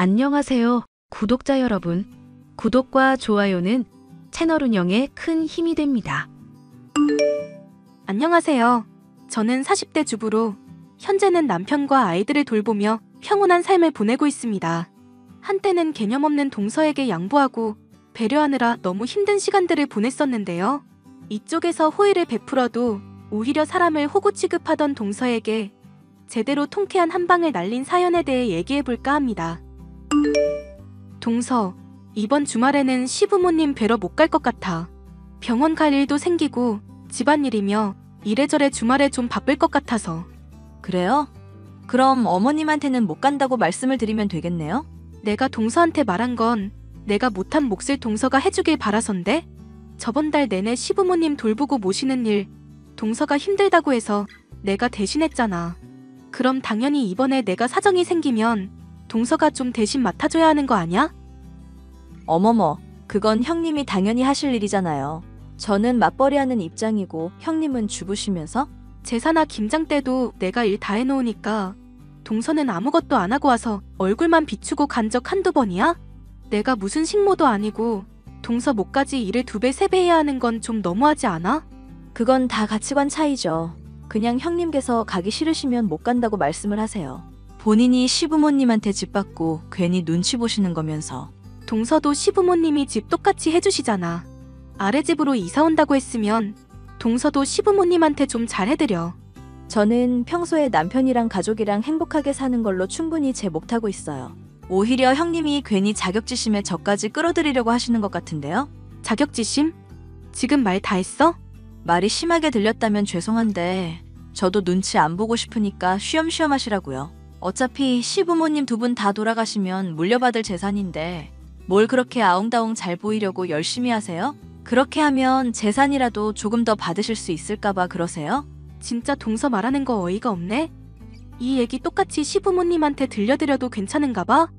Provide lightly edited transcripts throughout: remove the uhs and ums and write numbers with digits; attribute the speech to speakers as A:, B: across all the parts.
A: 안녕하세요, 구독자 여러분. 구독과 좋아요는 채널 운영에 큰 힘이 됩니다.
B: 안녕하세요. 저는 40대 주부로 현재는 남편과 아이들을 돌보며 평온한 삶을 보내고 있습니다. 한때는 개념 없는 동서에게 양보하고 배려하느라 너무 힘든 시간들을 보냈었는데요. 이쪽에서 호의를 베풀어도 오히려 사람을 호구 취급하던 동서에게 제대로 통쾌한 한 방을 날린 사연에 대해 얘기해볼까 합니다. 동서, 이번 주말에는 시부모님 뵈러 못 갈 것 같아. 병원 갈 일도 생기고 집안일이며 이래저래 주말에 좀 바쁠 것 같아서.
C: 그래요? 그럼 어머님한테는 못 간다고 말씀을 드리면 되겠네요?
B: 내가 동서한테 말한 건 내가 못한 몫을 동서가 해주길 바라선데, 저번 달 내내 시부모님 돌보고 모시는 일 동서가 힘들다고 해서 내가 대신했잖아. 그럼 당연히 이번에 내가 사정이 생기면 동서가 좀 대신 맡아줘야 하는 거 아냐?
C: 어머머, 그건 형님이 당연히 하실 일이잖아요. 저는 맞벌이하는 입장이고 형님은 주부시면서?
B: 제사나 김장 때도 내가 일 다 해놓으니까 동서는 아무것도 안 하고 와서 얼굴만 비추고 간 적 한두 번이야? 내가 무슨 식모도 아니고 동서 목까지 일을 2배, 3배 해야 하는 건 좀 너무하지 않아?
C: 그건 다 가치관 차이죠. 그냥 형님께서 가기 싫으시면 못 간다고 말씀을 하세요. 본인이 시부모님한테 집 받고 괜히 눈치 보시는 거면서.
B: 동서도 시부모님이 집 똑같이 해주시잖아. 아래 집으로 이사 온다고 했으면 동서도 시부모님한테 좀 잘해드려.
C: 저는 평소에 남편이랑 가족이랑 행복하게 사는 걸로 충분히 제 몫 타고 있어요. 오히려 형님이 괜히 자격지심에 저까지 끌어들이려고 하시는 것 같은데요?
B: 자격지심? 지금 말 다 했어?
C: 말이 심하게 들렸다면 죄송한데 저도 눈치 안 보고 싶으니까 쉬엄쉬엄 하시라고요. 어차피 시부모님 2분 다 돌아가시면 물려받을 재산인데 뭘 그렇게 아웅다웅 잘 보이려고 열심히 하세요? 그렇게 하면 재산이라도 조금 더 받으실 수 있을까봐 그러세요?
B: 진짜 동서 말하는 거 어이가 없네? 이 얘기 똑같이 시부모님한테 들려드려도 괜찮은가 봐?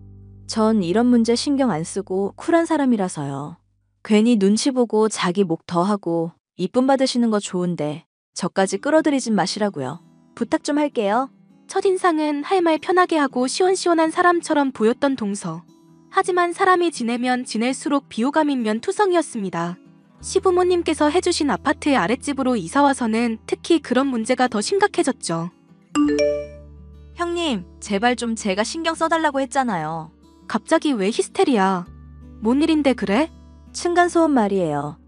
C: 전 이런 문제 신경 안 쓰고 쿨한 사람이라서요. 괜히 눈치 보고 자기 목 더 하고 이쁨 받으시는 거 좋은데 저까지 끌어들이진 마시라고요. 부탁 좀 할게요.
B: 첫인상은 할 말 편하게 하고 시원시원한 사람처럼 보였던 동서. 하지만 사람이 지내면 지낼수록 비호감인 면투성이었습니다. 시부모님께서 해주신 아파트의 아랫집으로 이사와서는 특히 그런 문제가 더 심각해졌죠.
C: 형님, 제발 좀 제가 신경 써달라고 했잖아요.
B: 갑자기 왜 히스테리야? 뭔 일인데 그래?
C: 층간소음 말이에요.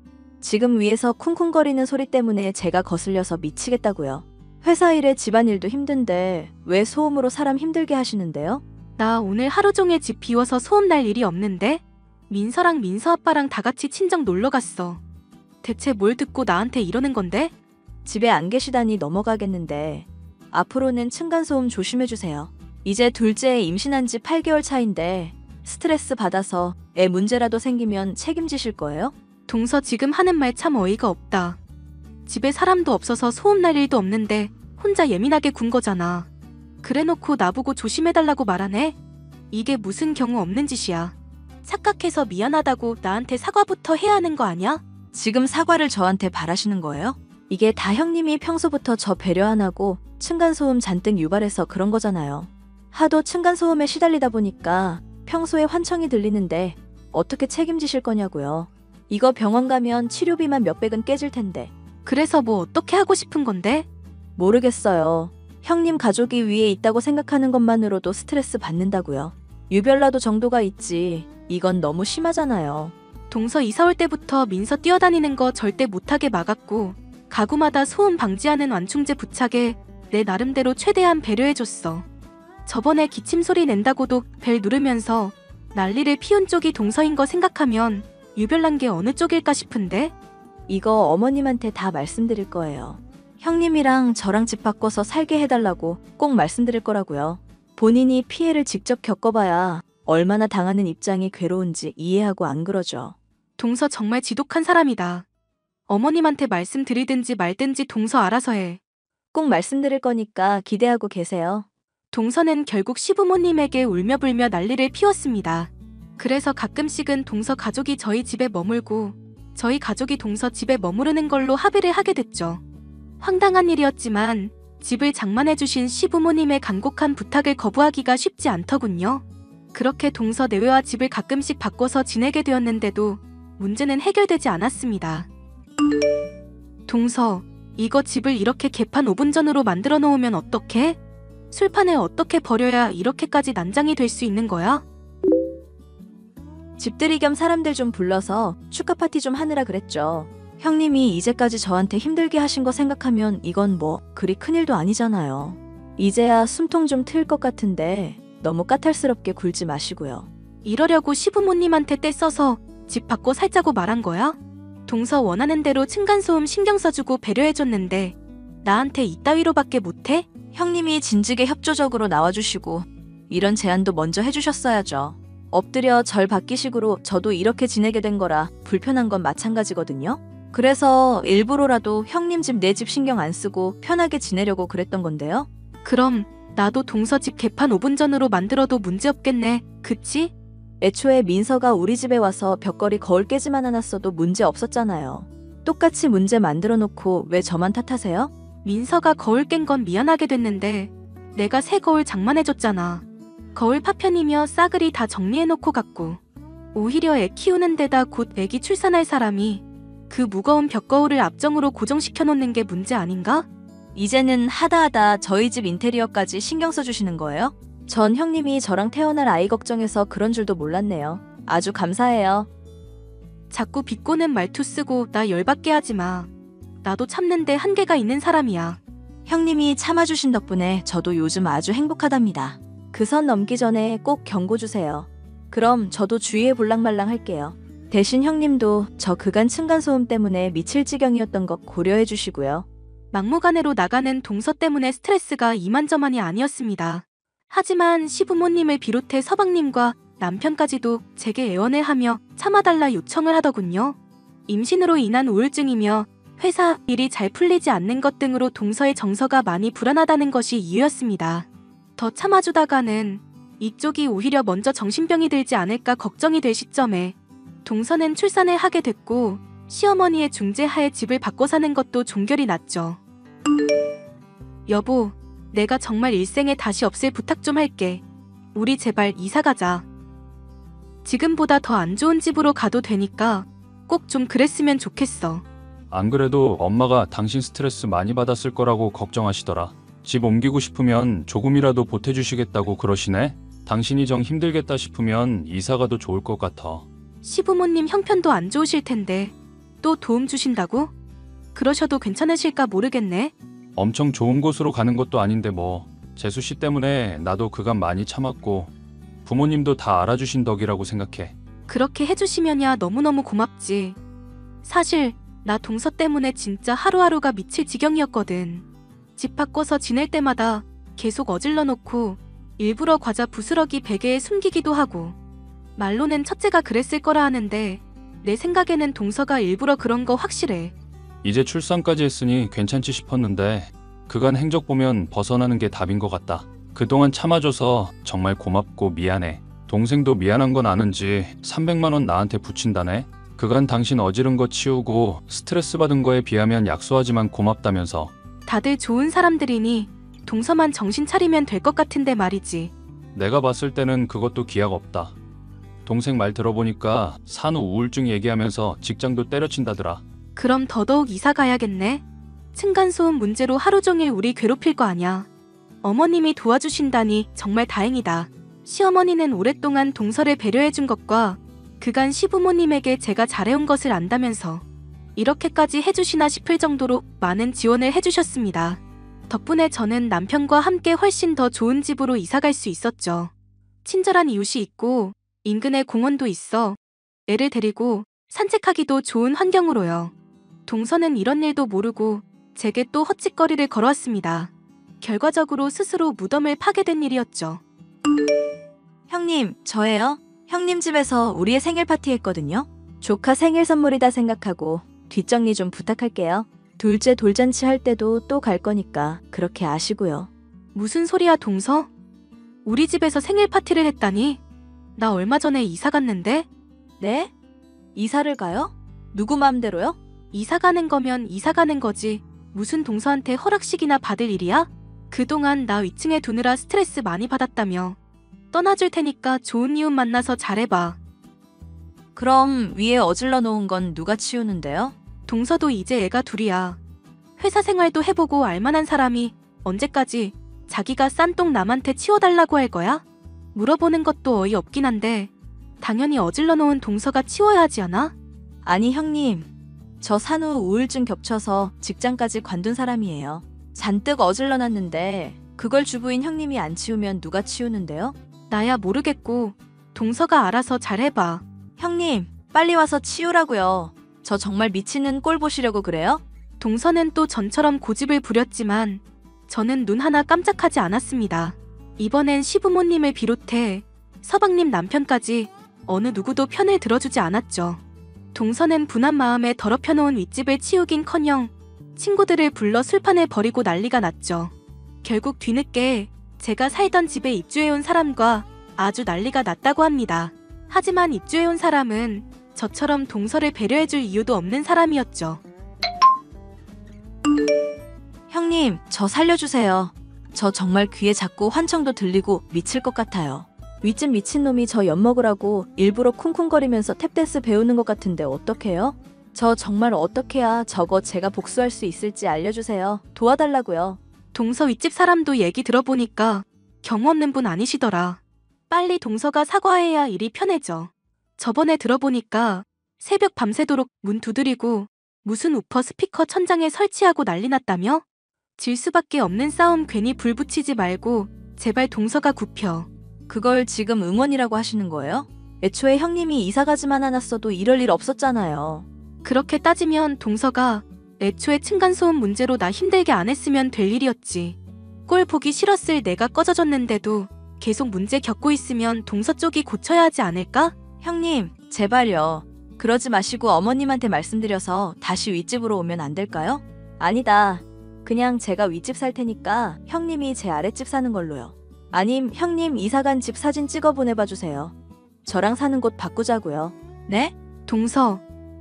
C: 지금 위에서 쿵쿵거리는 소리 때문에 제가 거슬려서 미치겠다고요. 회사 일에 집안일도 힘든데 왜 소음으로 사람 힘들게 하시는데요?
B: 나 오늘 하루 종일 집 비워서 소음 날 일이 없는데? 민서랑 민서 아빠랑 다 같이 친정 놀러 갔어. 대체 뭘 듣고 나한테 이러는 건데?
C: 집에 안 계시다니 넘어가겠는데 앞으로는 층간소음 조심해주세요. 이제 둘째 임신한 지 8개월 차인데 스트레스 받아서 애 문제라도 생기면 책임지실 거예요?
B: 동서 지금 하는 말 참 어이가 없다. 집에 사람도 없어서 소음 날 일도 없는데 혼자 예민하게 군 거잖아. 그래놓고 나보고 조심해달라고 말하네? 이게 무슨 경우 없는 짓이야. 착각해서 미안하다고 나한테 사과부터 해야 하는 거 아냐?
C: 지금 사과를 저한테 바라시는 거예요? 이게 다 형님이 평소부터 저 배려 안 하고 층간소음 잔뜩 유발해서 그런 거잖아요. 하도 층간소음에 시달리다 보니까 평소에 환청이 들리는데 어떻게 책임지실 거냐고요. 이거 병원 가면 치료비만 몇백은 깨질 텐데.
B: 그래서 뭐 어떻게 하고 싶은 건데?
C: 모르겠어요. 형님 가족이 위에 있다고 생각하는 것만으로도 스트레스 받는다고요. 유별나도 정도가 있지. 이건 너무 심하잖아요.
B: 동서 이사 올 때부터 민서 뛰어다니는 거 절대 못하게 막았고 가구마다 소음 방지하는 완충제 부착에 내 나름대로 최대한 배려해줬어. 저번에 기침 소리 낸다고도 벨 누르면서 난리를 피운 쪽이 동서인 거 생각하면 유별난 게 어느 쪽일까 싶은데?
C: 이거 어머님한테 다 말씀드릴 거예요. 형님이랑 저랑 집 바꿔서 살게 해달라고 꼭 말씀드릴 거라고요. 본인이 피해를 직접 겪어봐야 얼마나 당하는 입장이 괴로운지 이해하고 안 그러죠.
B: 동서 정말 지독한 사람이다. 어머님한테 말씀드리든지 말든지 동서 알아서 해.
C: 꼭 말씀드릴 거니까 기대하고 계세요.
B: 동서는 결국 시부모님에게 울며불며 난리를 피웠습니다. 그래서 가끔씩은 동서 가족이 저희 집에 머물고 저희 가족이 동서 집에 머무르는 걸로 합의를 하게 됐죠. 황당한 일이었지만 집을 장만해주신 시부모님의 간곡한 부탁을 거부하기가 쉽지 않더군요. 그렇게 동서 내외와 집을 가끔씩 바꿔서 지내게 되었는데도 문제는 해결되지 않았습니다. 동서, 이거 집을 이렇게 개판 5분 전으로 만들어 놓으면 어떡해? 술판을 어떻게 버려야 이렇게까지 난장이 될 수 있는 거야?
C: 집들이 겸 사람들 좀 불러서 축하 파티 좀 하느라 그랬죠. 형님이 이제까지 저한테 힘들게 하신 거 생각하면 이건 뭐 그리 큰일도 아니잖아요. 이제야 숨통 좀 트일 것 같은데 너무 까탈스럽게 굴지 마시고요.
B: 이러려고 시부모님한테 떼써서 집 바꿔 살자고 말한 거야? 동서 원하는 대로 층간소음 신경 써주고 배려해줬는데 나한테 이따위로밖에 못해?
C: 형님이 진즉에 협조적으로 나와주시고 이런 제안도 먼저 해주셨어야죠. 엎드려 절 받기식으로 저도 이렇게 지내게 된 거라 불편한 건 마찬가지거든요. 그래서 일부러라도 형님 집 내 집 신경 안 쓰고 편하게 지내려고 그랬던 건데요.
B: 그럼 나도 동서 집 개판 5분 전으로 만들어도 문제없겠네. 그치?
C: 애초에 민서가 우리 집에 와서 벽걸이 거울 깨지만 않았어도 문제 없었잖아요. 똑같이 문제 만들어 놓고 왜 저만 탓하세요?
B: 민서가 거울 깬 건 미안하게 됐는데 내가 새 거울 장만해줬잖아. 거울 파편이며 싸그리 다 정리해놓고 갔고 오히려 애 키우는 데다 곧 애기 출산할 사람이 그 무거운 벽거울을 앞정으로 고정시켜놓는 게 문제 아닌가?
C: 이제는 하다하다 저희 집 인테리어까지 신경 써주시는 거예요? 전 형님이 저랑 태어날 아이 걱정해서 그런 줄도 몰랐네요. 아주 감사해요.
B: 자꾸 비꼬는 말투 쓰고 나 열받게 하지 마. 나도 참는데 한계가 있는 사람이야.
C: 형님이 참아주신 덕분에 저도 요즘 아주 행복하답니다. 그 선 넘기 전에 꼭 경고 주세요. 그럼 저도 주의해 볼랑말랑 할게요. 대신 형님도 저 그간 층간소음 때문에 미칠 지경이었던 것 고려해 주시고요.
B: 막무가내로 나가는 동서 때문에 스트레스가 이만저만이 아니었습니다. 하지만 시부모님을 비롯해 서방님과 남편까지도 제게 애원을 하며 참아달라 요청을 하더군요. 임신으로 인한 우울증이며 회사 일이 잘 풀리지 않는 것 등으로 동서의 정서가 많이 불안하다는 것이 이유였습니다. 더 참아주다가는 이쪽이 오히려 먼저 정신병이 들지 않을까 걱정이 될 시점에 동서는 출산을 하게 됐고 시어머니의 중재하에 집을 바꿔 사는 것도 종결이 났죠. 여보, 내가 정말 일생에 다시 없을 부탁 좀 할게. 우리 제발 이사 가자. 지금보다 더 안 좋은 집으로 가도 되니까 꼭 좀 그랬으면 좋겠어.
D: 안 그래도 엄마가 당신 스트레스 많이 받았을 거라고 걱정하시더라. 집 옮기고 싶으면 조금이라도 보태주시겠다고 그러시네? 당신이 정 힘들겠다 싶으면 이사 가도 좋을 것 같아.
B: 시부모님 형편도 안 좋으실 텐데 또 도움 주신다고? 그러셔도 괜찮으실까 모르겠네.
D: 엄청 좋은 곳으로 가는 것도 아닌데 뭐. 재수 씨 때문에 나도 그간 많이 참았고 부모님도 다 알아주신 덕이라고 생각해.
B: 그렇게 해주시면야 너무너무 고맙지. 사실 나 동서 때문에 진짜 하루하루가 미칠 지경이었거든. 집 바꿔서 지낼 때마다 계속 어질러 놓고 일부러 과자 부스러기 베개에 숨기기도 하고 말로는 첫째가 그랬을 거라 하는데 내 생각에는 동서가 일부러 그런 거 확실해.
D: 이제 출산까지 했으니 괜찮지 싶었는데 그간 행적 보면 벗어나는 게 답인 것 같다. 그동안 참아줘서 정말 고맙고 미안해. 동생도 미안한 건 아는지 300만 원 나한테 붙인다네. 그간 당신 어지른 거 치우고 스트레스 받은 거에 비하면 약소하지만 고맙다면서.
B: 다들 좋은 사람들이니 동서만 정신 차리면 될 것 같은데 말이지.
D: 내가 봤을 때는 그것도 기약 없다. 동생 말 들어보니까 산후 우울증 얘기하면서 직장도 때려친다더라.
B: 그럼 더더욱 이사 가야겠네. 층간소음 문제로 하루 종일 우리 괴롭힐 거 아냐. 어머님이 도와주신다니 정말 다행이다. 시어머니는 오랫동안 동서를 배려해준 것과 그간 시부모님에게 제가 잘해온 것을 안다면서 이렇게까지 해주시나 싶을 정도로 많은 지원을 해주셨습니다. 덕분에 저는 남편과 함께 훨씬 더 좋은 집으로 이사갈 수 있었죠. 친절한 이웃이 있고 인근에 공원도 있어 애를 데리고 산책하기도 좋은 환경으로요. 동서는 이런 일도 모르고 제게 또 헛짓거리를 걸어왔습니다. 결과적으로 스스로 무덤을 파게 된 일이었죠.
C: 형님, 저예요. 형님 집에서 우리의 생일 파티 했거든요. 조카 생일 선물이다 생각하고 뒷정리 좀 부탁할게요. 둘째 돌잔치 할 때도 또 갈 거니까 그렇게 아시고요.
B: 무슨 소리야 동서? 우리 집에서 생일 파티를 했다니? 나 얼마 전에 이사 갔는데?
C: 네? 이사를 가요? 누구 마음대로요?
B: 이사 가는 거면 이사 가는 거지. 무슨 동서한테 허락식이나 받을 일이야? 그동안 나 위층에 두느라 스트레스 많이 받았다며. 떠나줄 테니까 좋은 이웃 만나서 잘해봐.
C: 그럼 위에 어질러 놓은 건 누가 치우는데요?
B: 동서도 이제 애가 둘이야. 회사 생활도 해보고 알만한 사람이 언제까지 자기가 싼 똥 남한테 치워달라고 할 거야? 물어보는 것도 어이없긴 한데 당연히 어질러 놓은 동서가 치워야 하지 않아?
C: 아니 형님, 저 산후 우울증 겹쳐서 직장까지 관둔 사람이에요. 잔뜩 어질러 놨는데 그걸 주부인 형님이 안 치우면 누가 치우는데요?
B: 나야 모르겠고 동서가 알아서 잘해봐.
C: 형님, 빨리 와서 치우라고요. 저 정말 미치는 꼴 보시려고 그래요?
B: 동서는 또 전처럼 고집을 부렸지만 저는 눈 하나 깜짝하지 않았습니다. 이번엔 시부모님을 비롯해 서방님 남편까지 어느 누구도 편을 들어주지 않았죠. 동서는 분한 마음에 더럽혀놓은 윗집을 치우긴커녕 친구들을 불러 술판에 버리고 난리가 났죠. 결국 뒤늦게 제가 살던 집에 입주해온 사람과 아주 난리가 났다고 합니다. 하지만 입주해온 사람은 저처럼 동서를 배려해줄 이유도 없는 사람이었죠.
C: 형님, 저 살려주세요. 저 정말 귀에 자꾸 환청도 들리고 미칠 것 같아요. 윗집 미친놈이 저 엿먹으라고 일부러 쿵쿵거리면서 탭댄스 배우는 것 같은데 어떡해요? 저 정말 어떻게 해야 저거 제가 복수할 수 있을지 알려주세요. 도와달라고요.
B: 동서 윗집 사람도 얘기 들어보니까 경우 없는 분 아니시더라. 빨리 동서가 사과해야 일이 편해져. 저번에 들어보니까 새벽 밤새도록 문 두드리고 무슨 우퍼 스피커 천장에 설치하고 난리 났다며? 질 수밖에 없는 싸움 괜히 불 붙이지 말고 제발 동서가 굽혀.
C: 그걸 지금 응원이라고 하시는 거예요? 애초에 형님이 이사가지만 않았어도 이럴 일 없었잖아요.
B: 그렇게 따지면 동서가 애초에 층간소음 문제로 나 힘들게 안 했으면 될 일이었지. 꼴 보기 싫었을 내가 꺼져줬는데도 계속 문제 겪고 있으면 동서 쪽이 고쳐야 하지 않을까?
C: 형님, 제발요. 그러지 마시고 어머님한테 말씀드려서 다시 윗집으로 오면 안 될까요? 아니다. 그냥 제가 윗집 살 테니까 형님이 제 아랫집 사는 걸로요. 아님 형님 이사간 집 사진 찍어 보내봐 주세요. 저랑 사는 곳 바꾸자고요. 네?
B: 동서,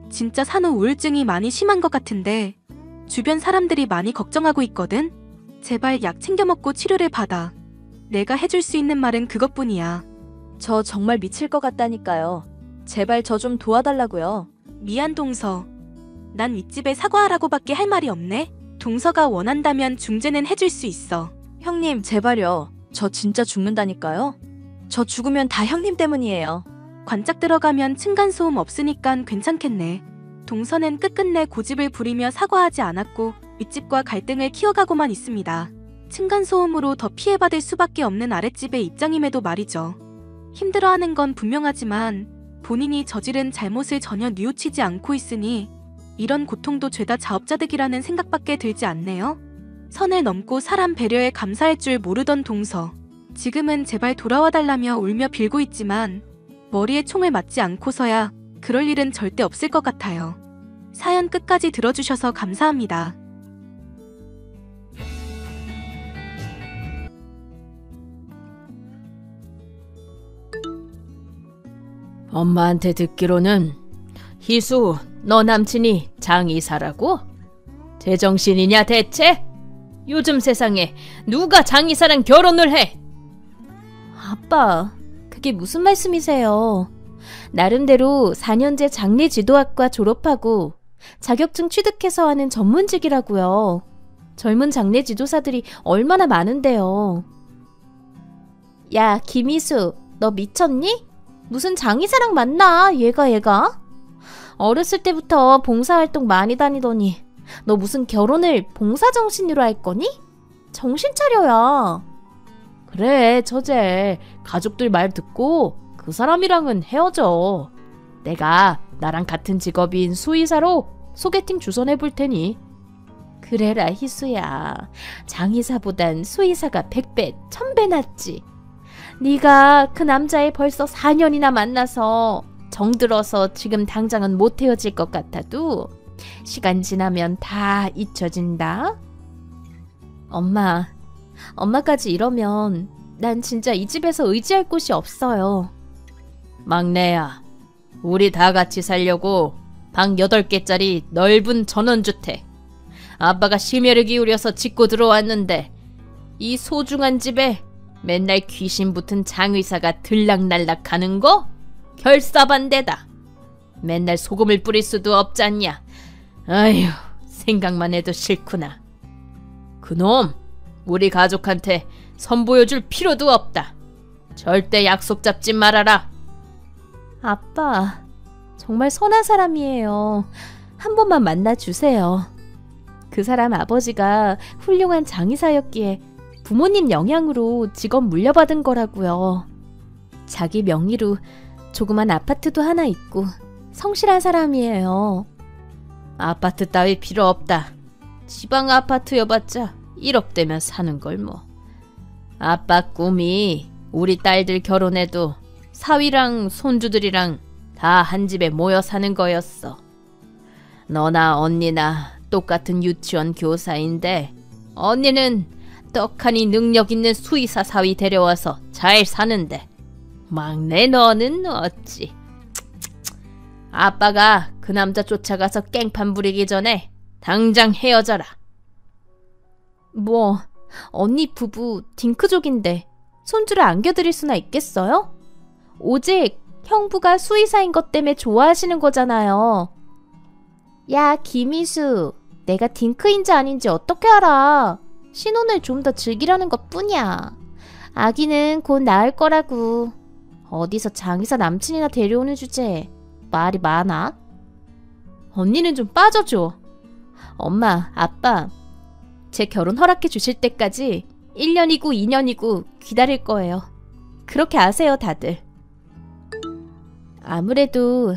B: 진짜 산후 우울증이 많이 심한 것 같은데 주변 사람들이 많이 걱정하고 있거든? 제발 약 챙겨 먹고 치료를 받아. 내가 해줄 수 있는 말은 그것뿐이야.
C: 저 정말 미칠 것 같다니까요. 제발 저 좀 도와달라고요.
B: 미안 동서. 난 윗집에 사과하라고밖에 할 말이 없네. 동서가 원한다면 중재는 해줄 수 있어.
C: 형님 제발요. 저 진짜 죽는다니까요. 저 죽으면 다 형님 때문이에요.
B: 관짝 들어가면 층간소음 없으니깐 괜찮겠네. 동서는 끝끝내 고집을 부리며 사과하지 않았고 윗집과 갈등을 키워가고만 있습니다. 층간소음으로 더 피해받을 수밖에 없는 아랫집의 입장임에도 말이죠. 힘들어하는 건 분명하지만 본인이 저지른 잘못을 전혀 뉘우치지 않고 있으니 이런 고통도 죄다 자업자득이라는 생각밖에 들지 않네요. 선을 넘고 사람 배려에 감사할 줄 모르던 동서. 지금은 제발 돌아와달라며 울며 빌고 있지만 머리에 총을 맞지 않고서야 그럴 일은 절대 없을 것 같아요. 사연 끝까지 들어주셔서 감사합니다.
E: 엄마한테 듣기로는 희수, 너 남친이 장이사라고? 제정신이냐 대체? 요즘 세상에 누가 장이사랑 결혼을 해?
A: 아빠, 그게 무슨 말씀이세요? 나름대로 4년제 장례지도학과 졸업하고 자격증 취득해서 하는 전문직이라고요. 젊은 장례지도사들이 얼마나 많은데요. 야, 김희수, 너 미쳤니? 무슨 장이사랑 만나, 얘가? 어렸을 때부터 봉사활동 많이 다니더니 너 무슨 결혼을 봉사정신으로 할 거니? 정신 차려야.
E: 그래, 처제. 가족들 말 듣고 그 사람이랑은 헤어져. 내가 나랑 같은 직업인 수의사로 소개팅 주선해볼 테니.
A: 그래라, 희수야. 장의사보단 수의사가 100배, 1000배 낫지. 네가 그 남자애 벌써 4년이나 만나서 정들어서 지금 당장은 못 헤어질 것 같아도 시간 지나면 다 잊혀진다. 엄마까지 이러면 난 진짜 이 집에서 의지할 곳이 없어요.
E: 막내야, 우리 다 같이 살려고 방 8개짜리 넓은 전원주택 아빠가 심혈을 기울여서 짓고 들어왔는데 이 소중한 집에 맨날 귀신 붙은 장의사가 들락날락 하는 거? 결사반대다. 맨날 소금을 뿌릴 수도 없잖냐. 아휴, 생각만 해도 싫구나. 그놈, 우리 가족한테 선보여줄 필요도 없다. 절대 약속 잡지 말아라.
B: 아빠, 정말 선한 사람이에요. 한 번만 만나주세요. 그 사람 아버지가 훌륭한 장의사였기에 부모님 영향으로 직업 물려받은 거라고요. 자기 명의로 조그만 아파트도 하나 있고 성실한 사람이에요.
E: 아파트 따위 필요 없다. 지방 아파트여봤자 1억 대면 사는 걸 뭐. 아빠 꿈이 우리 딸들 결혼해도 사위랑 손주들이랑 다 한 집에 모여 사는 거였어. 너나 언니나 똑같은 유치원 교사인데 언니는 떡하니 능력 있는 수의사 사위 데려와서 잘 사는데 막내 너는 어찌. 아빠가 그 남자 쫓아가서 깽판 부리기 전에 당장 헤어져라.
B: 뭐, 언니 부부 딩크족인데 손주를 안겨드릴 수나 있겠어요? 오직 형부가 수의사인 것 때문에 좋아하시는 거잖아요. 야, 김희수, 내가 딩크인지 아닌지 어떻게 알아? 신혼을 좀 더 즐기려는 것 뿐이야. 아기는 곧 낳을 거라고. 어디서 장의사 남친이나 데려오는 주제에 말이 많아? 언니는 좀 빠져줘. 엄마, 아빠, 제 결혼 허락해 주실 때까지 1년이고 2년이고 기다릴 거예요. 그렇게 아세요, 다들. 아무래도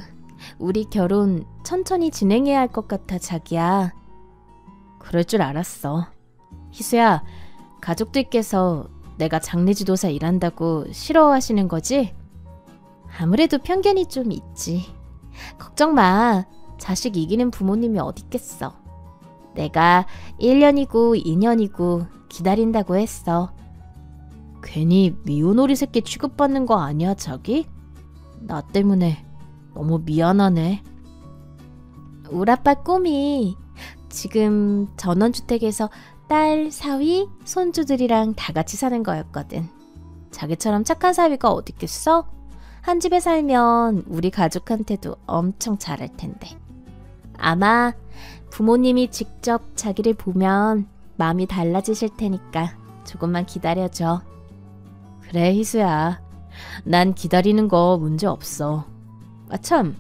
B: 우리 결혼 천천히 진행해야 할 것 같아, 자기야. 그럴 줄 알았어. 희수야, 가족들께서 내가 장례지도사 일한다고 싫어하시는 거지? 아무래도 편견이 좀 있지. 걱정 마. 자식 이기는 부모님이 어딨겠어. 내가 1년이고 2년이고 기다린다고 했어. 괜히 미운 오리 새끼 취급받는 거 아니야, 자기? 나 때문에 너무 미안하네. 우리 아빠 꿈이 지금 전원주택에서 딸, 사위, 손주들이랑 다 같이 사는 거였거든. 자기처럼 착한 사위가 어딨겠어? 한 집에 살면 우리 가족한테도 엄청 잘할 텐데. 아마 부모님이 직접 자기를 보면 마음이 달라지실 테니까 조금만 기다려줘. 그래, 희수야. 난 기다리는 거 문제 없어. 아 참,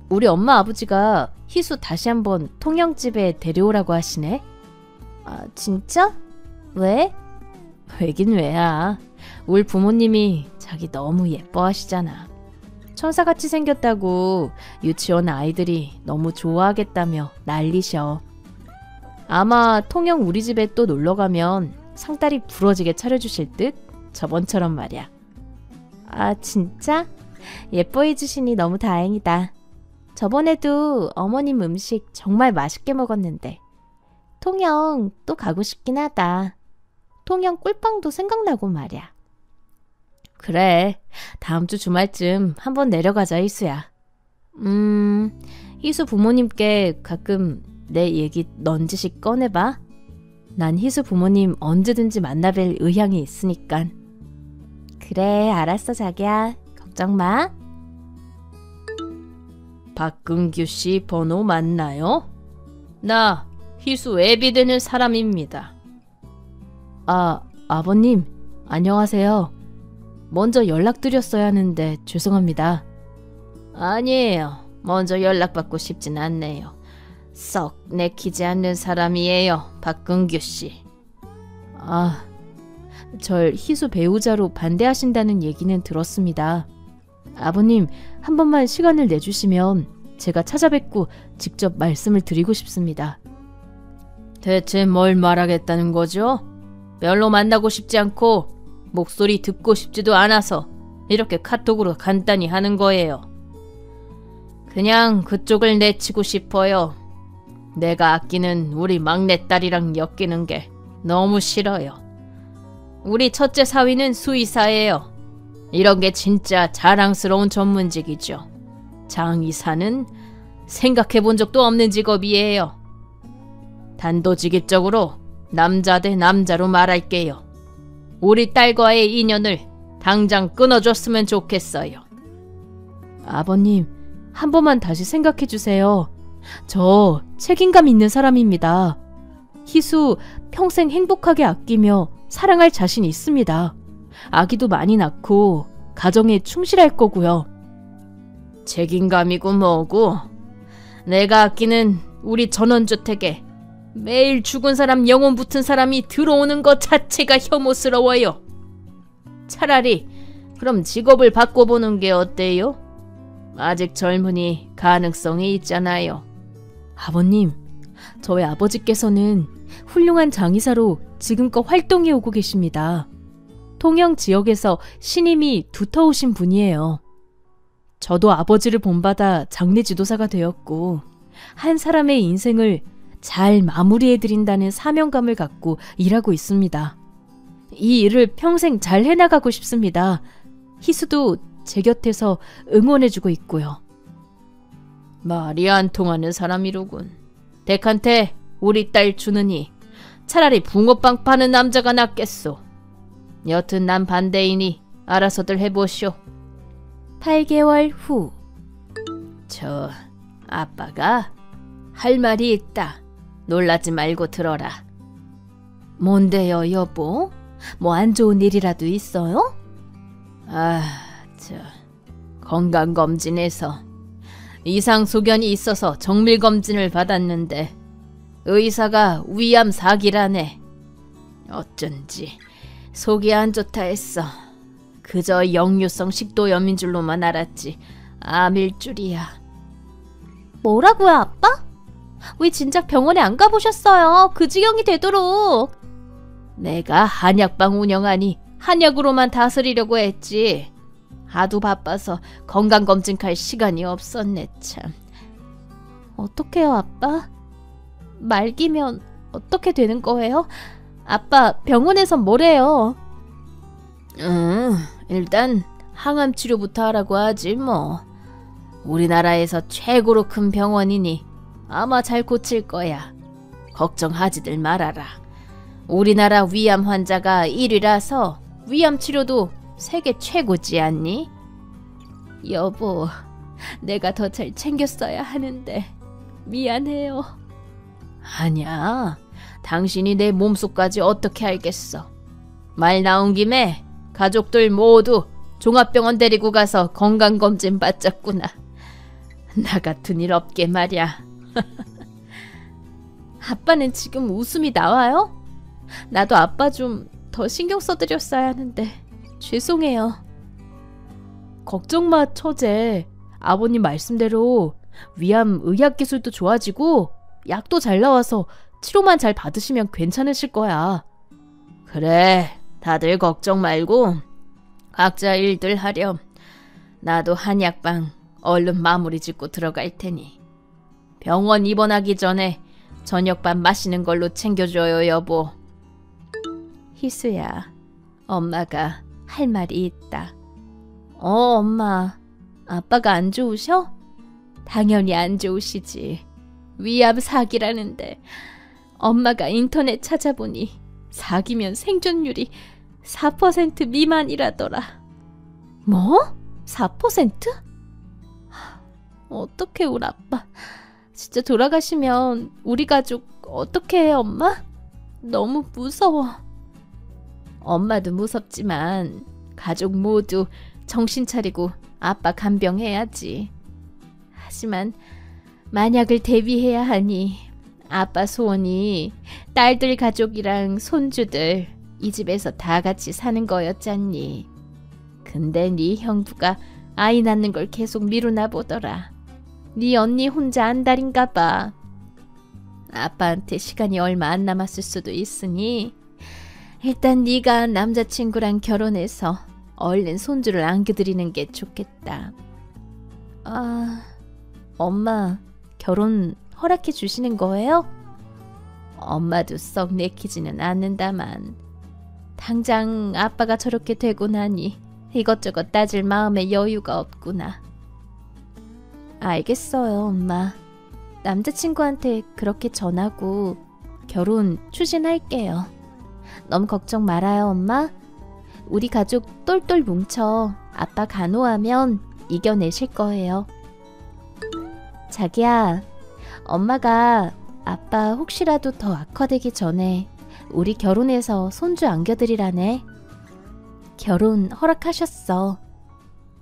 B: 우리 엄마 아버지가 희수 다시 한번 통영집에 데려오라고 하시네. 아, 진짜? 왜? 왜긴 왜야. 우리 부모님이 자기 너무 예뻐하시잖아. 천사같이 생겼다고 유치원 아이들이 너무 좋아하겠다며 난리셔. 아마 통영 우리 집에 또 놀러가면 상다리 부러지게 차려주실 듯? 저번처럼 말이야. 아, 진짜? 예뻐해 주시니 너무 다행이다. 저번에도 어머님 음식 정말 맛있게 먹었는데 통영 또 가고 싶긴 하다. 통영 꿀빵도 생각나고 말이야. 그래, 다음 주 주말쯤 한번 내려가자, 희수야. 희수 부모님께 가끔 내 얘기 넌지시 꺼내봐. 난 희수 부모님 언제든지 만나뵐 의향이 있으니까. 그래, 알았어, 자기야. 걱정 마. 박근규 씨 번호 맞나요? 나 희수 애비 되는 사람입니다. 아, 아버님, 안녕하세요. 먼저 연락드렸어야 하는데 죄송합니다. 아니에요. 먼저 연락받고 싶진 않네요. 썩 내키지 않는 사람이에요, 박근규 씨. 아, 절 희수 배우자로 반대하신다는 얘기는 들었습니다. 아버님, 한 번만 시간을 내주시면 제가 찾아뵙고 직접 말씀을 드리고 싶습니다. 대체 뭘 말하겠다는 거죠? 별로 만나고 싶지 않고 목소리 듣고 싶지도 않아서 이렇게 카톡으로 간단히 하는 거예요. 그냥 그쪽을 내치고 싶어요. 내가 아끼는 우리 막내딸이랑 엮이는 게 너무 싫어요. 우리 첫째 사위는 수의사예요. 이런 게 진짜 자랑스러운 전문직이죠. 장의사는 생각해 본 적도 없는 직업이에요. 단도직입적으로 남자 대 남자로 말할게요.
E: 우리 딸과의 인연을 당장 끊어줬으면 좋겠어요. 아버님, 한 번만 다시 생각해 주세요. 저 책임감 있는 사람입니다. 희수 평생 행복하게 아끼며 사랑할 자신 있습니다. 아기도 많이 낳고 가정에 충실할 거고요. 책임감이고 뭐고. 내가 아끼는 우리 전원주택에 매일 죽은 사람 영혼 붙은 사람이 들어오는 것 자체가 혐오스러워요. 차라리 그럼 직업을 바꿔보는 게 어때요? 아직 젊으니 가능성이 있잖아요. 아버님, 저희 아버지께서는 훌륭한 장의사로 지금껏 활동해 오고 계십니다. 통영 지역에서 신임이 두터우신 분이에요. 저도 아버지를 본받아 장례 지도사가 되었고 한 사람의 인생을 잘 마무리해드린다는 사명감을 갖고 일하고 있습니다. 이 일을 평생 잘 해나가고 싶습니다. 희수도 제 곁에서 응원해주고 있고요. 말이 안 통하는 사람이로군. 댁한테 우리 딸 주느니 차라리 붕어빵 파는 남자가 낫겠소. 여튼 난 반대이니 알아서들 해보시오. 8개월 후. 저 아빠가 할 말이 있다. 놀라지 말고 들어라. 뭔데요, 여보? 뭐 안 좋은 일이라도 있어요? 건강검진에서 이상 소견이 있어서 정밀검진을 받았는데 의사가 위암 4기라네. 어쩐지 속이 안 좋다 했어. 그저 역류성 식도염인 줄로만 알았지 암일 줄이야. 뭐라고요, 아빠? 왜 진작 병원에 안 가보셨어요? 그 지경이 되도록. 내가 한약방 운영하니 한약으로만 다스리려고 했지. 하도 바빠서 건강검진 갈 시간이 없었네 참. 어떡해요, 아빠? 말기면 어떻게 되는 거예요? 아빠, 병원에선 뭐래요? 일단 항암 치료부터 하라고 하지 뭐. 우리나라에서 최고로 큰 병원이니 아마 잘 고칠 거야. 걱정하지들 말아라. 우리나라 위암 환자가 1위라서 위암 치료도 세계 최고지 않니? 여보, 내가 더 잘 챙겼어야 하는데 미안해요. 아니야, 당신이 내 몸속까지 어떻게 알겠어. 말 나온 김에 가족들 모두 종합병원 데리고 가서 건강검진 받자꾸나. 나 같은 일 없게 말이야. 아빠는 지금 웃음이 나와요? 나도 아빠 좀 더 신경 써드렸어야 하는데 죄송해요. 걱정 마, 처제. 아버님 말씀대로 위암 의학기술도 좋아지고 약도 잘 나와서 치료만 잘 받으시면 괜찮으실 거야. 그래, 다들 걱정 말고 각자 일들 하렴. 나도 한약방 얼른 마무리 짓고 들어갈 테니 병원 입원하기 전에 저녁밥 마시는 걸로 챙겨줘요, 여보. 희수야, 엄마가 할 말이 있다. 엄마, 아빠가 안 좋으셔? 당연히 안 좋으시지. 위암 4기라는데 엄마가 인터넷 찾아보니 4기면 생존율이 4% 미만이라더라. 뭐? 4%? 어떡해, 우리 아빠. 진짜 돌아가시면 우리 가족 어떻게 해, 엄마? 너무 무서워. 엄마도 무섭지만 가족 모두 정신 차리고 아빠 간병해야지. 하지만 만약을 대비해야 하니 아빠 소원이 딸들 가족이랑 손주들 이 집에서 다 같이 사는 거였잖니. 근데 네 형부가 아이 낳는 걸 계속 미루나 보더라. 네 언니 혼자 안달인가 봐. 아빠한테 시간이 얼마 안 남았을 수도 있으니 일단 네가 남자친구랑 결혼해서 얼른 손주를 안겨드리는 게 좋겠다. 엄마, 결혼 허락해 주시는 거예요? 엄마도 썩 내키지는 않는다만 당장 아빠가 저렇게 되고 나니 이것저것 따질 마음에 여유가 없구나. 알겠어요, 엄마. 남자친구한테 그렇게 전하고 결혼 추진할게요. 너무 걱정 말아요, 엄마. 우리 가족 똘똘 뭉쳐 아빠 간호하면 이겨내실 거예요. 자기야, 엄마가 아빠 혹시라도 더 악화되기 전에 우리 결혼해서 손주 안겨드리라네. 결혼 허락하셨어.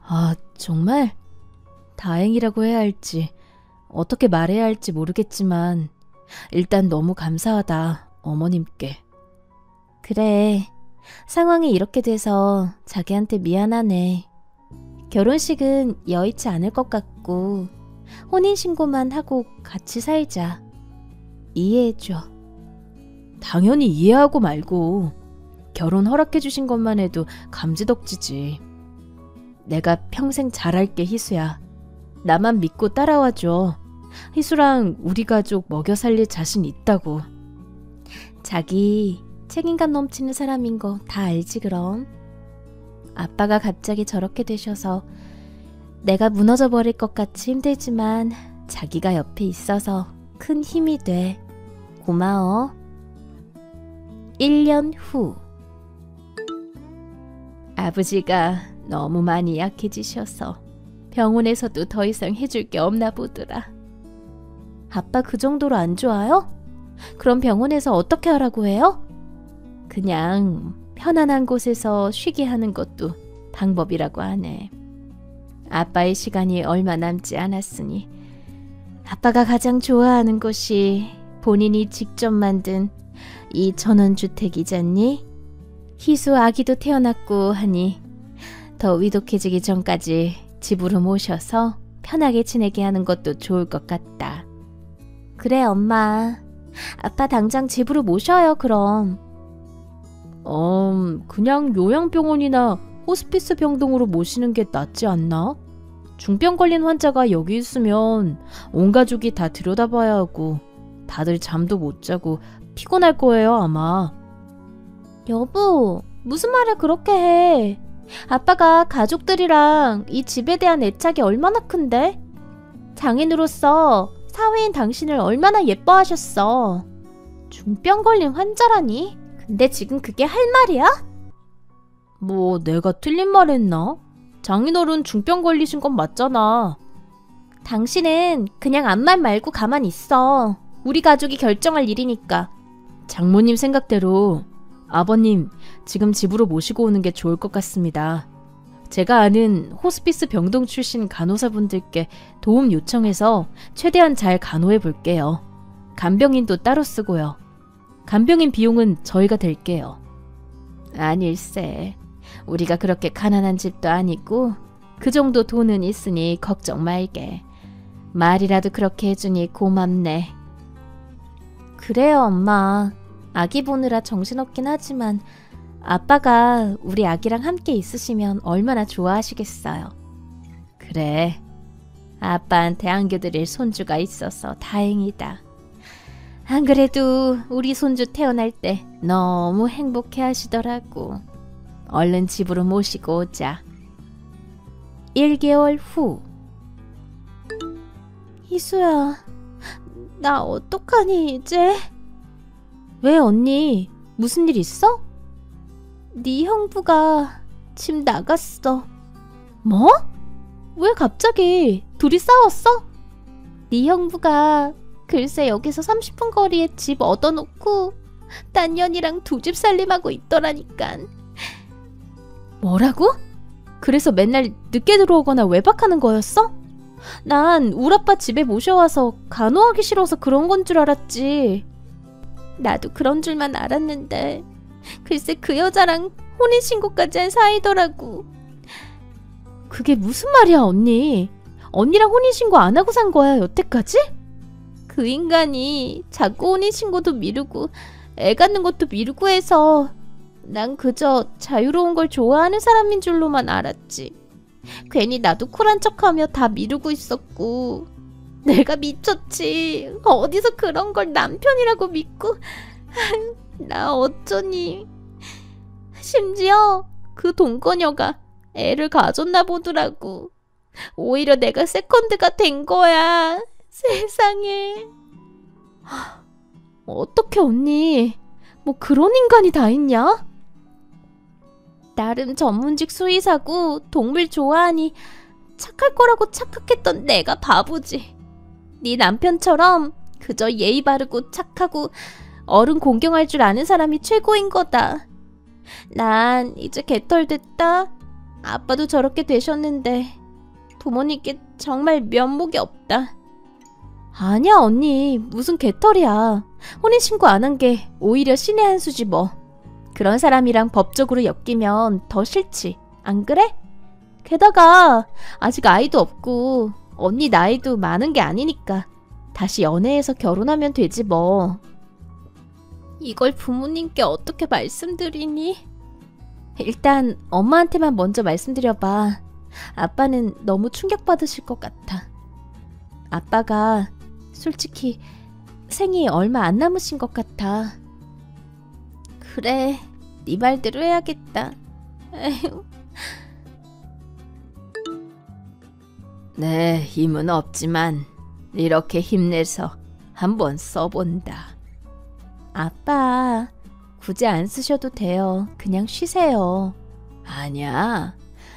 E: 아, 정말? 다행이라고 해야 할지 어떻게 말해야 할지 모르겠지만 일단 너무 감사하다, 어머님께. 그래, 상황이 이렇게 돼서 자기한테 미안하네. 결혼식은 여의치 않을 것 같고 혼인신고만 하고 같이 살자. 이해해줘. 당연히 이해하고 말고. 결혼 허락해주신 것만 해도 감지덕지지. 내가 평생 잘할게, 희수야. 나만 믿고 따라와줘. 희수랑 우리 가족 먹여 살릴 자신 있다고. 자기 책임감 넘치는 사람인 거 다 알지 그럼. 아빠가 갑자기 저렇게 되셔서 내가 무너져 버릴 것 같이 힘들지만 자기가 옆에 있어서 큰 힘이 돼. 고마워. 1년 후. 아버지가 너무 많이 약해지셔서 병원에서도 더 이상 해줄 게 없나 보더라. 아빠 그 정도로 안 좋아요? 그럼 병원에서 어떻게 하라고 해요? 그냥 편안한 곳에서 쉬게 하는 것도 방법이라고 하네. 아빠의 시간이 얼마 남지 않았으니 아빠가 가장 좋아하는 곳이 본인이 직접 만든 이 전원주택이잖니? 희수 아기도 태어났고 하니 더 위독해지기 전까지 집으로 모셔서 편하게 지내게 하는 것도 좋을 것 같다. 그래, 엄마. 아빠 당장 집으로 모셔요, 그럼. 그냥 요양병원이나 호스피스 병동으로 모시는 게 낫지 않나? 중병 걸린 환자가 여기 있으면 온 가족이 다 들여다봐야 하고 다들 잠도 못 자고 피곤할 거예요, 아마. 여보, 무슨 말을 그렇게 해. 아빠가 가족들이랑 이 집에 대한 애착이 얼마나 큰데? 장인으로서 사회인 당신을 얼마나 예뻐하셨어. 중병 걸린 환자라니? 근데 지금 그게 할 말이야? 뭐 내가 틀린 말 했나? 장인어른 중병 걸리신 건 맞잖아. 당신은 그냥 아무 말 말고 가만히 있어. 우리 가족이 결정할 일이니까. 장모님 생각대로 아버님 지금 집으로 모시고 오는 게 좋을 것 같습니다. 제가 아는 호스피스 병동 출신 간호사분들께 도움 요청해서 최대한 잘 간호해 볼게요. 간병인도 따로 쓰고요. 간병인 비용은 저희가 댈게요. 아닐세. 우리가 그렇게 가난한 집도 아니고 그 정도 돈은 있으니 걱정 말게. 말이라도 그렇게 해주니 고맙네. 그래요, 엄마. 아기 보느라 정신없긴 하지만 아빠가 우리 아기랑 함께 있으시면 얼마나 좋아하시겠어요. 그래. 아빠한테 안겨드릴 손주가 있어서 다행이다. 안 그래도 우리 손주 태어날 때 너무 행복해 하시더라고. 얼른 집으로 모시고 오자. 1개월 후. 희수야, 나 어떡하니 이제? 왜 언니? 무슨 일 있어? 네 형부가 집 나갔어. 뭐? 왜 갑자기? 둘이 싸웠어? 네 형부가 글쎄 여기서 30분 거리에 집 얻어놓고 딴 년이랑 두 집 살림하고 있더라니깐. 뭐라고? 그래서 맨날 늦게 들어오거나 외박하는 거였어? 난 우리 아빠 집에 모셔와서 간호하기 싫어서 그런 건 줄 알았지. 나도 그런 줄만 알았는데 글쎄 그 여자랑 혼인신고까지 한 사이더라고. 그게 무슨 말이야, 언니? 언니랑 혼인신고 안 하고 산 거야, 여태까지? 그 인간이 자꾸 혼인신고도 미루고 애 갖는 것도 미루고 해서 난 그저 자유로운 걸 좋아하는 사람인 줄로만 알았지. 괜히 나도 쿨한 척하며 다 미루고 있었고. 내가 미쳤지. 어디서 그런 걸 남편이라고 믿고. 나 어쩌니. 심지어 그 동거녀가 애를 가졌나 보더라고. 오히려 내가 세컨드가 된 거야. 세상에. 어떡해 언니. 뭐 그런 인간이 다 있냐? 나름 전문직 수의사고 동물 좋아하니 착할 거라고 착각했던 내가 바보지. 네 남편처럼 그저 예의 바르고 착하고 어른 공경할 줄 아는 사람이 최고인 거다. 난 이제 개털 됐다. 아빠도 저렇게 되셨는데 부모님께 정말 면목이 없다. 아니야 언니, 무슨 개털이야. 혼인신고 안 한 게 오히려 신의 한 수지 뭐. 그런 사람이랑 법적으로 엮이면 더 싫지, 안 그래? 게다가 아직 아이도 없고 언니 나이도 많은 게 아니니까 다시 연애해서 결혼하면 되지 뭐. 이걸 부모님께 어떻게 말씀드리니? 일단 엄마한테만 먼저 말씀드려봐. 아빠는 너무 충격받으실 것 같아. 아빠가 솔직히 생이 얼마 안 남으신 것 같아. 그래, 네 말대로 해야겠다. 에휴. 네, 힘은 없지만 이렇게 힘내서 한번 써본다. 아빠, 굳이 안 쓰셔도 돼요. 그냥 쉬세요. 아니야,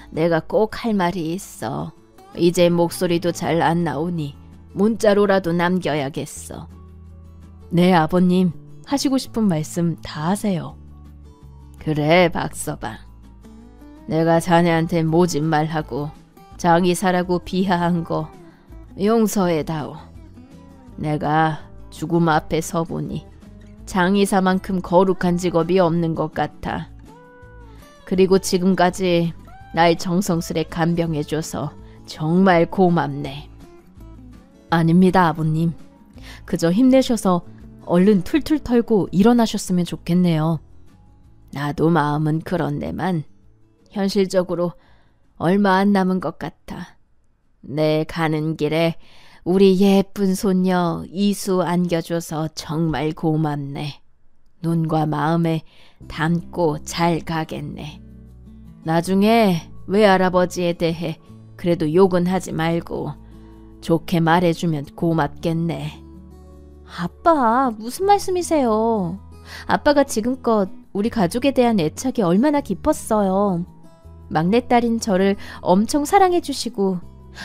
E: 내가 꼭 할 말이 있어. 이제 목소리도 잘 안 나오니 문자로라도 남겨야겠어. 네, 아버님. 하시고 싶은 말씀 다 하세요. 그래, 박서방. 내가 자네한테 모진 말하고 장의사라고 비하한 거 용서해다오. 내가 죽음 앞에 서보니 장의사만큼 거룩한 직업이 없는 것 같아. 그리고 지금까지 날 정성스레 간병해줘서 정말 고맙네. 아닙니다, 아버님. 그저 힘내셔서 얼른 툴툴 털고 일어나셨으면 좋겠네요. 나도 마음은 그런데만 현실적으로 얼마 안 남은 것 같아. 내 가는 길에 우리 예쁜 손녀 이수 안겨줘서 정말 고맙네. 눈과 마음에 담고 잘 가겠네. 나중에 외할아버지에 대해 그래도 욕은 하지 말고 좋게 말해주면 고맙겠네. 아빠, 무슨 말씀이세요? 아빠가 지금껏 우리 가족에 대한 애착이 얼마나 깊었어요. 막내딸인 저를 엄청 사랑해주시고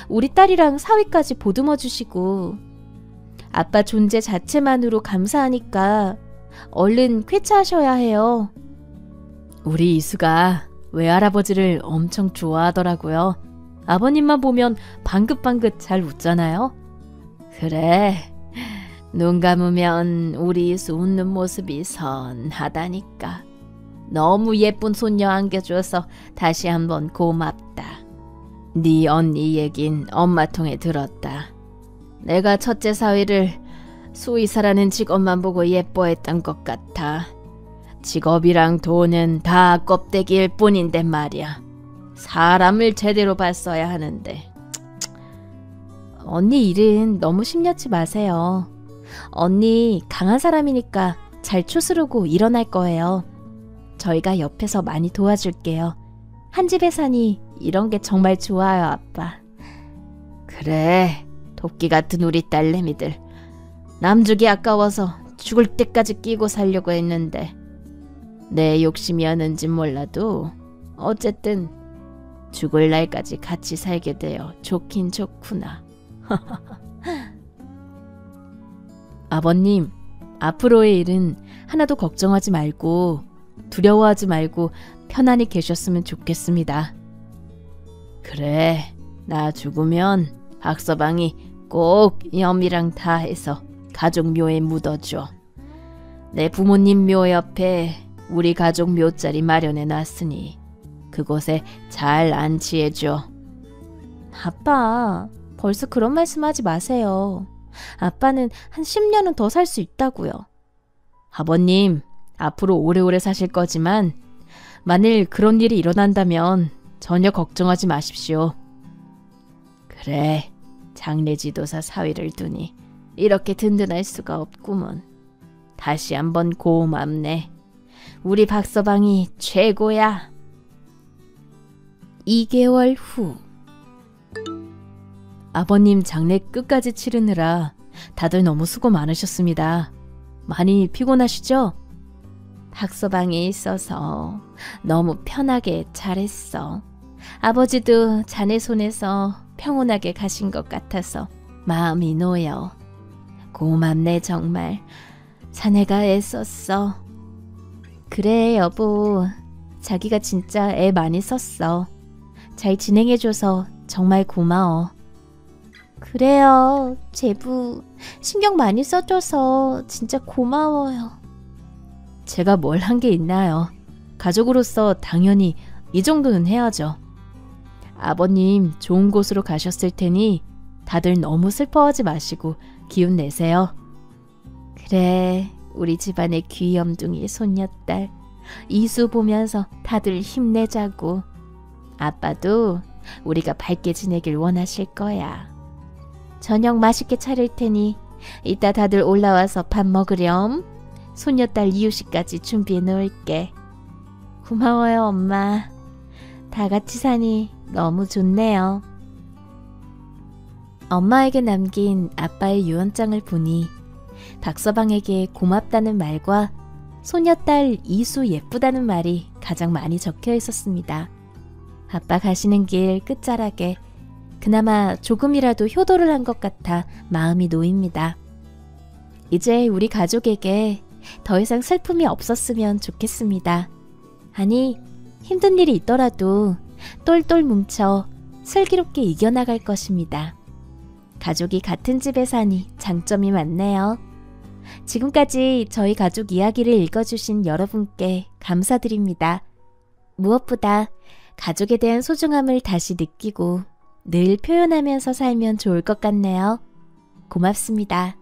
E: 우리 딸이랑 사위까지 보듬어주시고 아빠 존재 자체만으로 감사하니까 얼른 쾌차하셔야 해요. 우리 이수가 외할아버지를 엄청 좋아하더라고요. 아버님만 보면 방긋방긋 잘 웃잖아요. 그래, 눈 감으면 우리 이수 웃는 모습이 선하다니까. 너무 예쁜 손녀 안겨줘서 다시 한번 고맙다. 네 언니 얘긴 엄마 통해 들었다. 내가 첫째 사위를 수의사라는 직업만 보고 예뻐했던 것 같아. 직업이랑 돈은 다 껍데기일 뿐인데 말이야. 사람을 제대로 봤어야 하는데. 언니 일은 너무 심려치 마세요. 언니 강한 사람이니까 잘 추스르고 일어날 거예요. 저희가 옆에서 많이 도와줄게요. 한 집에 사니 이런 게 정말 좋아요, 아빠. 그래, 도끼 같은 우리 딸내미들. 남주기 아까워서 죽을 때까지 끼고 살려고 했는데 내 욕심이었는지 몰라도 어쨌든 죽을 날까지 같이 살게 되어 좋긴 좋구나. 아버님, 앞으로의 일은 하나도 걱정하지 말고 두려워하지 말고 편안히 계셨으면 좋겠습니다. 그래, 나 죽으면 박서방이 꼭 염이랑 다 해서 가족 묘에 묻어줘. 내 부모님 묘 옆에 우리 가족 묘자리 마련해 놨으니 그곳에 잘 안치해줘. 아빠, 벌써 그런 말씀하지 마세요. 아빠는 한 10년은 더 살 수 있다고요. 아버님, 앞으로 오래오래 사실 거지만 만일 그런 일이 일어난다면 전혀 걱정하지 마십시오. 그래, 장례지도사 사위를 두니 이렇게 든든할 수가 없구먼. 다시 한번 고맙네. 우리 박서방이 최고야. 2개월 후. 아버님 장례 끝까지 치르느라 다들 너무 수고 많으셨습니다. 많이 피곤하시죠? 학서방에 있어서 너무 편하게 잘했어. 아버지도 자네 손에서 평온하게 가신 것 같아서 마음이 놓여. 고맙네 정말. 자네가 애썼어. 그래 여보. 자기가 진짜 애 많이 썼어. 잘 진행해줘서 정말 고마워. 그래요. 제부 신경 많이 써줘서 진짜 고마워요. 제가 뭘 한 게 있나요? 가족으로서 당연히 이 정도는 해야죠. 아버님 좋은 곳으로 가셨을 테니 다들 너무 슬퍼하지 마시고 기운 내세요. 그래, 우리 집안의 귀염둥이 손녀딸 이수 보면서 다들 힘내자고. 아빠도 우리가 밝게 지내길 원하실 거야. 저녁 맛있게 차릴 테니 이따 다들 올라와서 밥 먹으렴. 손녀딸 이유식까지 준비해 놓을게. 고마워요 엄마. 다 같이 사니 너무 좋네요. 엄마에게 남긴 아빠의 유언장을 보니 박서방에게 고맙다는 말과 손녀딸 이수 예쁘다는 말이 가장 많이 적혀 있었습니다. 아빠 가시는 길 끝자락에 그나마 조금이라도 효도를 한 것 같아 마음이 놓입니다. 이제 우리 가족에게 더 이상 슬픔이 없었으면 좋겠습니다. 아니, 힘든 일이 있더라도 똘똘 뭉쳐 슬기롭게 이겨나갈 것입니다. 가족이 같은 집에 사니 장점이 많네요. 지금까지 저희 가족 이야기를 읽어주신 여러분께 감사드립니다. 무엇보다 가족에 대한 소중함을 다시 느끼고 늘 표현하면서 살면 좋을 것 같네요. 고맙습니다.